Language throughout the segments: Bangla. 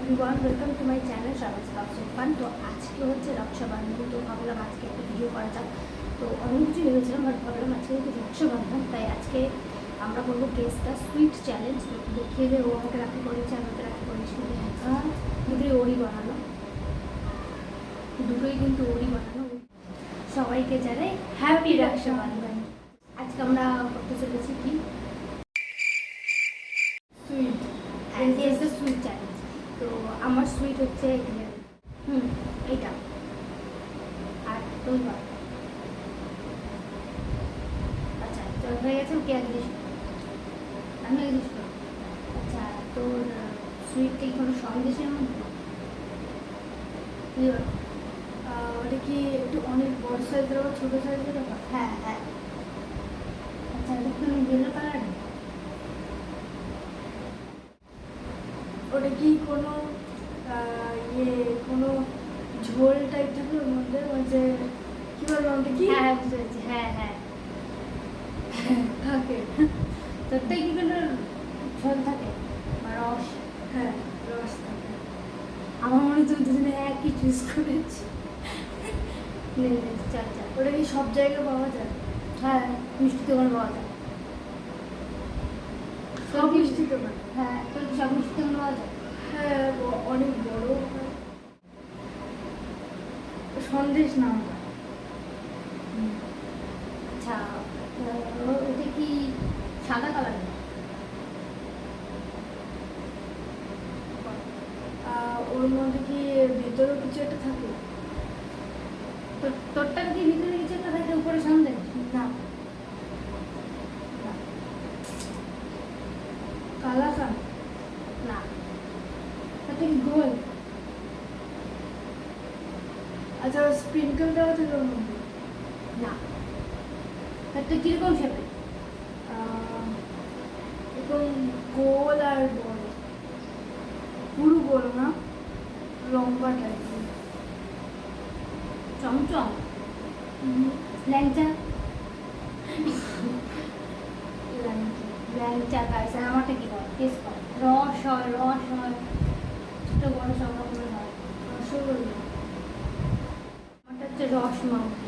Everyone, welcome to my channel travels cups fun. তো আজকে হচ্ছে রক্ষাবন্ধন, তো ভাবলাম আজকে একটা ভিডিও করা যাক। তো অনেক কিছু ভেবেছিলাম, বাট ভাবলাম আজকে যেহেতু রক্ষাবন্ধন, তাই আজকে আমরা করবো কেসটা সুইট চ্যালেঞ্জ। তো দেখিয়ে দেবে, ও আমাকে রাখি করেছে, আমাকে রাখি করেছি, দুটোই ওরই বানানো, দুটোই কিন্তু ওরই বানানো। সবাইকে জানাই হ্যাপি রক্ষাবন্ধন। আজকে আমরা করতে চলেছি কি সুইট, সুইট চ্যালেঞ্জ। তো আমার সুইট হচ্ছে এইটা, আর তোর আচ্ছা তোর হয়ে গেছে, ওকে আগে দিস, আমি আগে দিস। আচ্ছা, তোর সুইটটা কি কোনো সন্দেশের মধ্যে? ওটা কি একটু অনেক বড় সাইজের বা ছোটো সাইজের? হ্যাঁ হ্যাঁ। আচ্ছা, একটু ইয়েলো কালার। ওটা কি কোনো কোনো ঝোল টাইপ থাকে ওর মধ্যে, যে কি বলবো ওটা কি? হ্যাঁ বুঝতে পেরেছি, হ্যাঁ হ্যাঁ থাকে। তোরটাই কি কোনো ঝোল থাকে বা রস? হ্যাঁ রস থাকে। আমার মনে হচ্ছে দুজনে একই চুজ করেছি। চল চল। ওটা কি সব জায়গায় পাওয়া যায়? হ্যাঁ, মিষ্টি দোকানে পাওয়া যায়। সব মিষ্টি দোকান? হ্যাঁ, তোর সব মিষ্টি দোকানে পাওয়া যায়। হ্যাঁ, অনেক বড় সন্দেশ না। আচ্ছা, ওটা কি সাদা কালার? ওর মধ্যে কি ভেতরে কিছু একটা থাকে? তোরটা কি ভিতরে কিছু একটা থাকে, উপরে সন্দেশ? না। কালাকান? না। ওটা কি গোল? আচ্ছা, স্প্রিঙ্কেল দেওয়া থাকে ওর মধ্যে? না। একটা কিরকম শেপে? এরকম গোল আর বড়, পুরো গোল না, লম্বা টাইপের। চমচম? ল্যাংচা? ল্যাংচা গাইস, আমারটা কি হয় টেস্ট কর। রস হয়, রস হয়, ছোট বড় সব রকমের হয়। রসগোল্লা? আমারটা হচ্ছে রসমালাই।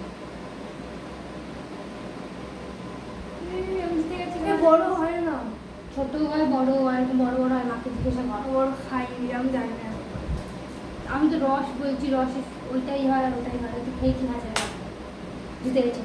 বড় হয় না, ছোট হয়, বড় হয়, বড় বড় হয়, মাকে জিজ্ঞাসা কর। বড় খাইনি, আমি জানি না। আমি তো রস বলছি, রস ওইটাই হয় আর ওটাই হয়। তুই খেয়েছি হাজার জিতে গেছি।